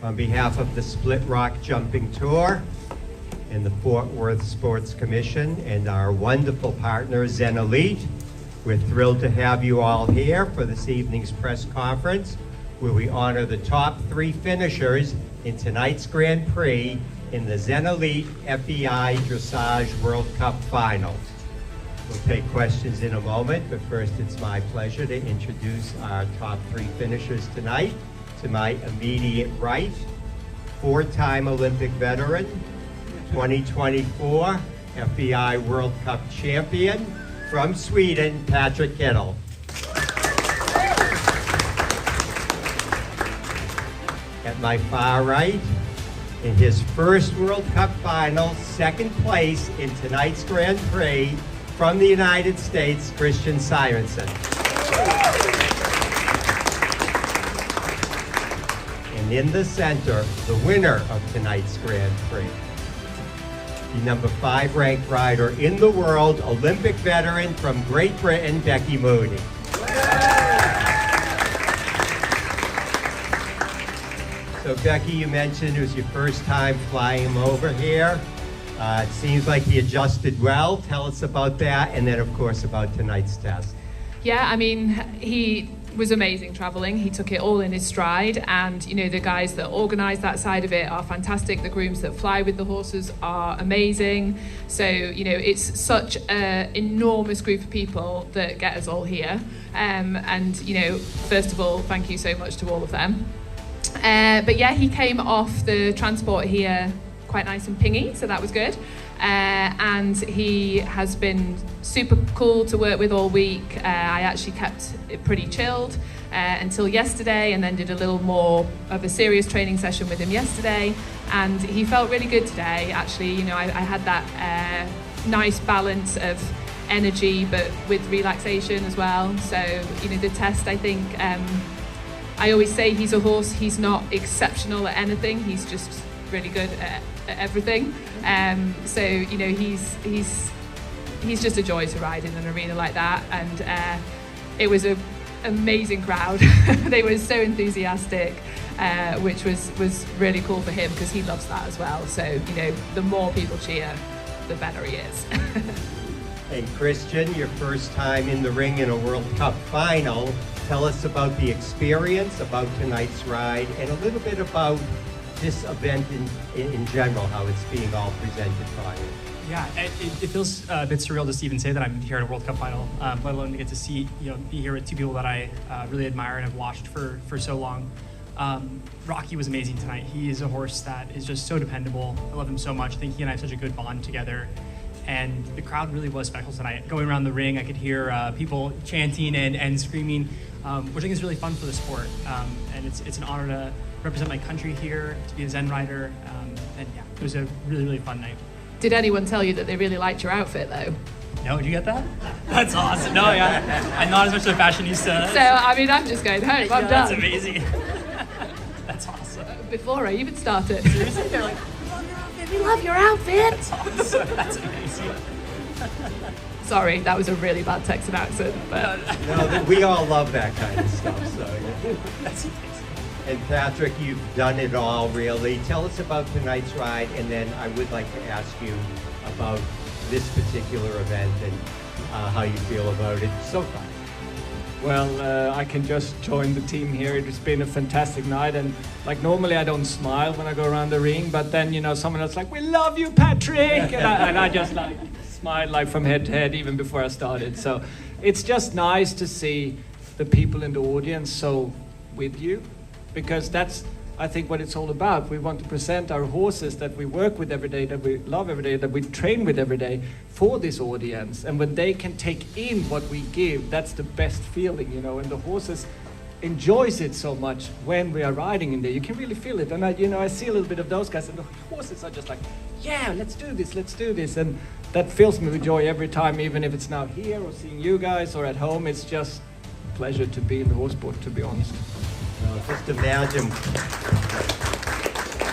On behalf of the Split Rock Jumping Tour and the Fort Worth Sports Commission and our wonderful partner, Zen Elite, we're thrilled to have you all here for this evening's press conference, where we honor the top 3 finishers in tonight's Grand Prix in the Zen Elite FEI Dressage World Cup Finals. We'll take questions in a moment, but first it's my pleasure to introduce our top 3 finishers tonight. To my immediate right, 4-time Olympic veteran, 2024 FEI World Cup champion from Sweden, Patrik Kittel. At my far right, in his first World Cup final, 2nd place in tonight's Grand Prix, from the United States, Simonson. And in the center, the winner of tonight's Grand Prix, the number 5 ranked rider in the world, Olympic veteran from Great Britain, Becky Moody. So Becky, you mentioned it was your first time flying him over here. It seems like he adjusted well. Tell us about that, and then of course about tonight's test. Yeah, I mean, he was amazing traveling. He took it all in his stride, and you know, the guys that organize that side of it are fantastic. The grooms that fly with the horses are amazing. So you know, it's such an enormous group of people that get us all here, and you know, first of all, thank you so much to all of them. But yeah, he came off the transport here quite nice and pingy, so that was good. And he has been super cool to work with all week. I actually kept it pretty chilled until yesterday, and then did a little more of a serious training session with him yesterday, and he felt really good today. Actually, you know, I had that nice balance of energy but with relaxation as well. So you know, the test, I think, I always say he's a horse, he's not exceptional at anything, he's just really good at everything. So you know, he's just a joy to ride in an arena like that, and it was an amazing crowd. They were so enthusiastic, which was really cool for him because he loves that as well. So you know, the more people cheer, the better he is. Hey Christian, your first time in the ring in a World Cup final. Tell us about the experience, about tonight's ride, and a little bit about this event in general, how it's being all presented by you. Yeah, it feels a bit surreal to even say that I'm here at a World Cup final, let alone to get to see, you know, be here with 2 people that I really admire and have watched for so long. Rocky was amazing tonight. He is a horse that is just so dependable. I love him so much. I think he and I have such a good bond together. And the crowd really was special tonight. Going around the ring, I could hear people chanting and screaming, which I think is really fun for the sport. And it's an honor to represent my country here, to be a Zen rider, and yeah, it was a really, really fun night. Did anyone tell you that they really liked your outfit though? No, did you get that? That's awesome. No, yeah, I'm not as much of a fashionista. So, I mean, I'm just going home, I'm done. That's amazing. That's awesome. Before I even started. Seriously? They're like, we love your outfit. That's awesome. That's amazing. Sorry, that was a really bad Texan accent. But No, we all love that kind of stuff. So. That's amazing. And Patrik, you've done it all, really. Tell us about tonight's ride, and then I would like to ask you about this particular event and how you feel about it so far. Well, I can just join the team here. It's been a fantastic night, and like normally I don't smile when I go around the ring, but then you know someone else like, "We love you, Patrik," and I just like smile like from head to head even before I started. So it's just nice to see the people in the audience so with you, because that's, I think, what it's all about. We want to present our horses that we work with every day, that we love every day, that we train with every day for this audience. And when they can take in what we give, that's the best feeling, you know, and the horses enjoys it so much when we are riding in there. You can really feel it. And I see a little bit of those guys, and the horses are just like, yeah, let's do this. And that fills me with joy every time, even if it's now here or seeing you guys or at home. It's just a pleasure to be in the horse sport, to be honest. Well, just imagine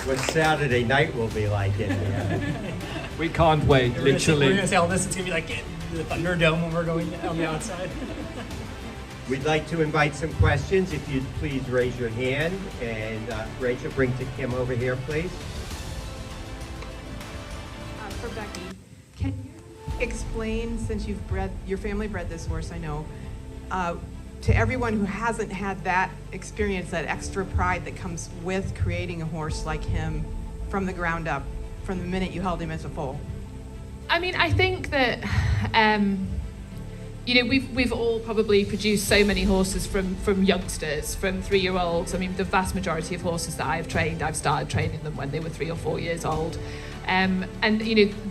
what Saturday night will be like in here. We can't wait, literally. We're going to say all this. It's going to be like the Thunderdome when we're going on the outside. We'd like to invite some questions. If you'd please raise your hand. And Rachel, bring to Kim over here, please. For Becky, can you explain, since your family bred this horse, I know, to everyone who hasn't had that experience, that extra pride that comes with creating a horse like him from the ground up, from the minute you held him as a foal? I mean, I think that, we've all probably produced so many horses from youngsters, from 3-year-olds. I mean, the vast majority of horses that I've trained, I've started training them when they were 3 or 4 years old. And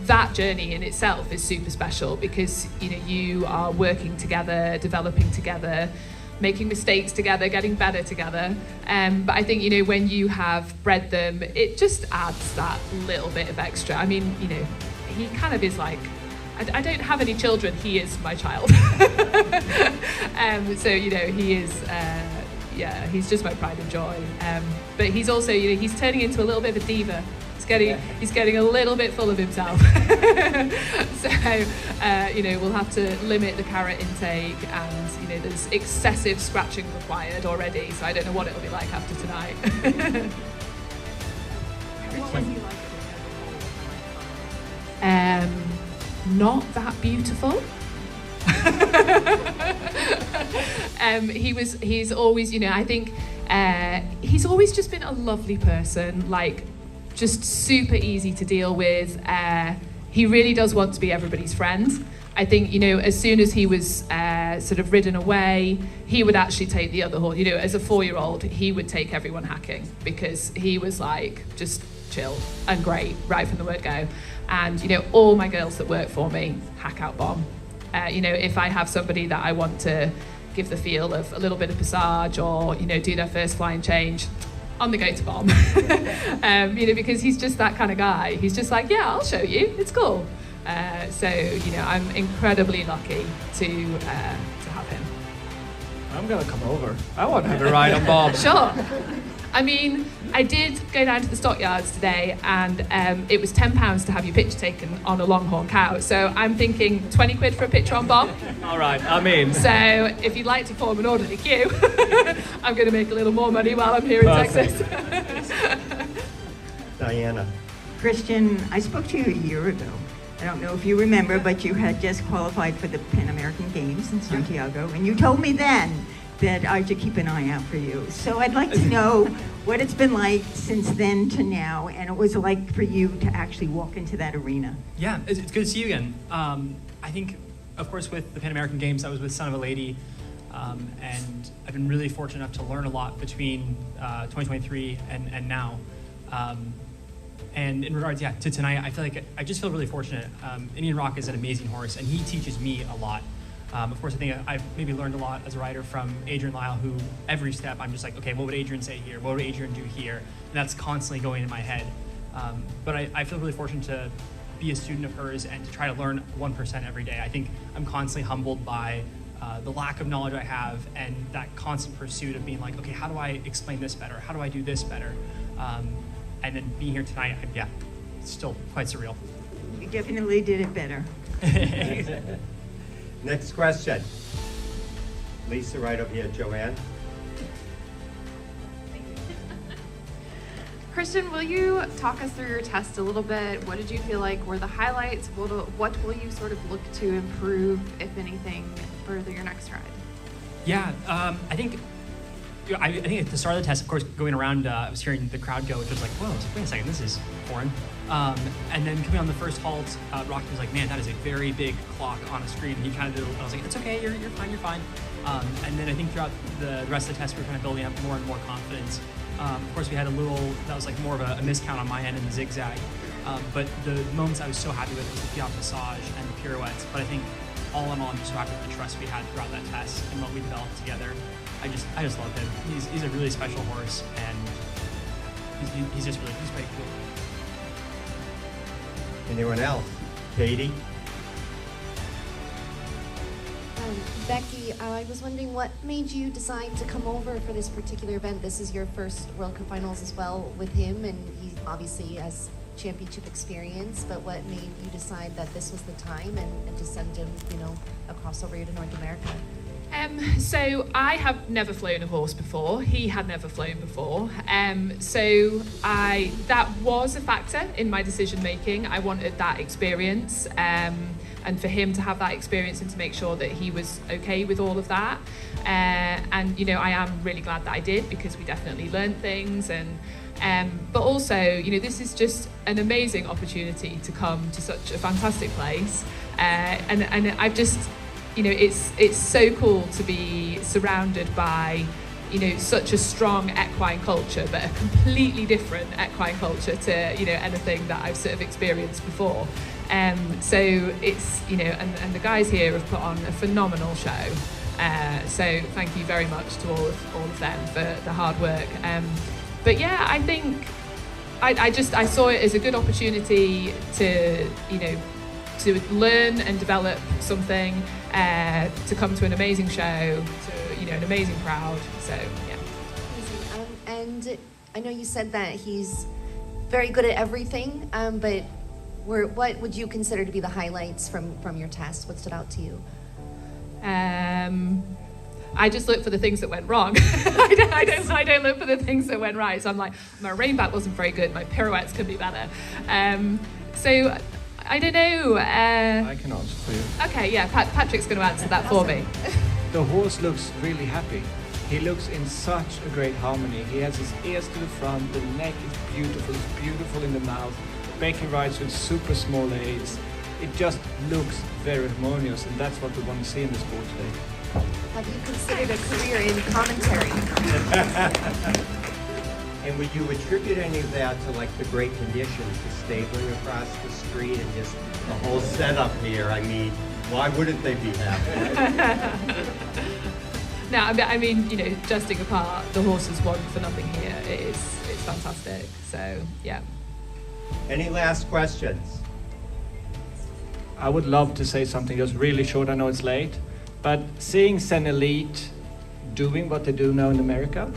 that journey in itself is super special because, you are working together, developing together, making mistakes together, getting better together. But I think, when you have bred them, it just adds that little bit of extra. I mean, he kind of is like, I don't have any children, he is my child. So, he is, he's just my pride and joy. But he's also, he's turning into a little bit of a diva. He's getting a little bit full of himself. So, we'll have to limit the carrot intake, and, there's excessive scratching required already, so I don't know what it'll be like after tonight. What was he like? Not that beautiful. He's always, I think he's always just been a lovely person, like just super easy to deal with. He really does want to be everybody's friend. I think, as soon as he was sort of ridden away, he would actually take the other horse. As a 4-year-old, he would take everyone hacking because he was like just chill and great right from the word go. And, all my girls that work for me hack out bomb. If I have somebody that I want to give the feel of a little bit of passage or, do their first flying change, on the go to bomb. Because he's just that kind of guy. He's just like, yeah, I'll show you. It's cool. So, I'm incredibly lucky to have him. I'm gonna come over. I want to have a ride on Bob. Sure. I mean, I did go down to the stockyards today, and it was £10 to have your picture taken on a longhorn cow. So I'm thinking 20 quid for a picture on Bob. All right, I'm in. So if you'd like to form an orderly queue, I'm going to make a little more money while I'm here in Texas. Diana. Christian, I spoke to you a year ago. I don't know if you remember, but you had just qualified for the Pan American Games in Santiago, and you told me then that I should keep an eye out for you. So I'd like to know what it's been like since then to now, and it was like for you to actually walk into that arena. Yeah, it's good to see you again. I think, of course, with the Pan American Games, I was with Son of a Lady, and I've been really fortunate enough to learn a lot between 2023 and now. And in regards, to tonight, I feel like I just feel really fortunate. Indian Rock is an amazing horse, and he teaches me a lot. Of course, I think I've maybe learned a lot as a rider from Adrian Lyle, who every step I'm just like, okay, what would Adrian say here? What would Adrian do here? And that's constantly going in my head. But I feel really fortunate to be a student of hers and to try to learn 1% every day. I think I'm constantly humbled by the lack of knowledge I have and that constant pursuit of being like, okay, how do I explain this better? How do I do this better? And then being here tonight, it's still quite surreal. You definitely did it better. Next question. Lisa, right over here. Joanne. Christian, will you talk us through your test a little bit? What did you feel like were the highlights? What will you sort of look to improve, if anything, for your next ride? Yeah, I think at the start of the test, of course, going around, I was hearing the crowd go, which was like, whoa, wait a second, this is foreign. And then coming on the first halt, Rocky was like, man, that is a very big clock on a screen. He kind of did, I was like, it's okay, you're fine. And then I think throughout the rest of the test, we were kind of building up more and more confidence. Of course, we had a little, that was like more of a miscount on my end in the zigzag. But the moments I was so happy with was the piaffe passage and the pirouettes. But I think all in all, I'm just so happy with the trust we had throughout that test and what we developed together. I just love him. He's a really special horse, and he's very cool. Anyone else? Katie? Becky, I was wondering what made you decide to come over for this particular event. This is your first World Cup Finals as well with him, and he obviously has championship experience, but what made you decide that this was the time and to send him, across over here to North America? So I have never flown a horse before. He had never flown before. That was a factor in my decision making. I wanted that experience, and for him to have that experience and to make sure that he was okay with all of that. And you know, I am really glad that I did, because we definitely learned things. But also, you know, this is just an amazing opportunity to come to such a fantastic place. And I've just, you know, it's so cool to be surrounded by, you know, such a strong equine culture, but a completely different equine culture to, you know, anything that I've sort of experienced before. So it's, you know, and the guys here have put on a phenomenal show. So thank you very much to all of them for the hard work. But yeah, I think I saw it as a good opportunity to, you know, to learn and develop something, to come to an amazing show, to, you know, an amazing crowd. So yeah. And I know you said that he's very good at everything, but what would you consider to be the highlights from your test? What stood out to you? I just look for the things that went wrong. I don't look for the things that went right. So I'm like, my rein back wasn't very good. My pirouettes could be better. So I don't know. I can answer for you. Okay, yeah, Patrick's going to answer that for me. The horse looks really happy. He looks in such a great harmony. He has his ears to the front, the neck is beautiful in the mouth. Becky rides with super small aids. It just looks very harmonious, and that's what we want to see in the sport today. Have you considered a career in commentary? And would you attribute any of that to like the great conditions, the stabling across the street and just the whole setup here? I mean, why wouldn't they be happy? No, I mean, you know, jesting apart, the horses won for nothing here. It's fantastic. So yeah. Any last questions? I would love to say something just really short. I know it's late, but seeing Zen Elite doing what they do now in America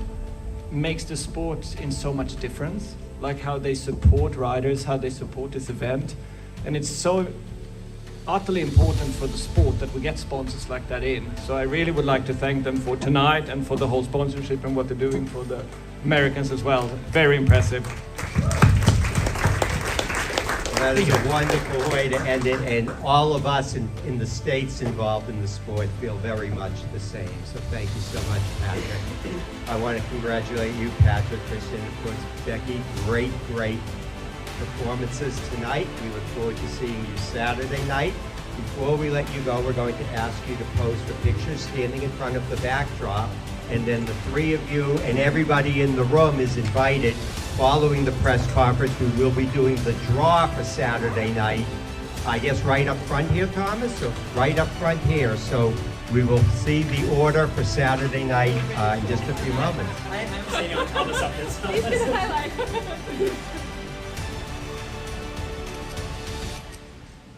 makes the sport in so much difference, like how they support riders, how they support this event. And it's so utterly important for the sport that we get sponsors like that in. So I really would like to thank them for tonight and for the whole sponsorship and what they're doing for the Americans as well. Very impressive. That is a wonderful way to end it, and all of us in the states involved in the sport feel very much the same. So thank you so much, Patrick. I want to congratulate you, Patrick, Christian, of course, Becky. Great performances tonight. We look forward to seeing you Saturday night. Before we let you go, we're going to ask you to pose for pictures standing in front of the backdrop, and then the three of you and everybody in the room is invited. Following the press conference, we will be doing the draw for Saturday night. I guess right up front here, Thomas? So right up front here. So we will see the order for Saturday night in just a few moments. I haven't seen you on top of something. He's going to highlight.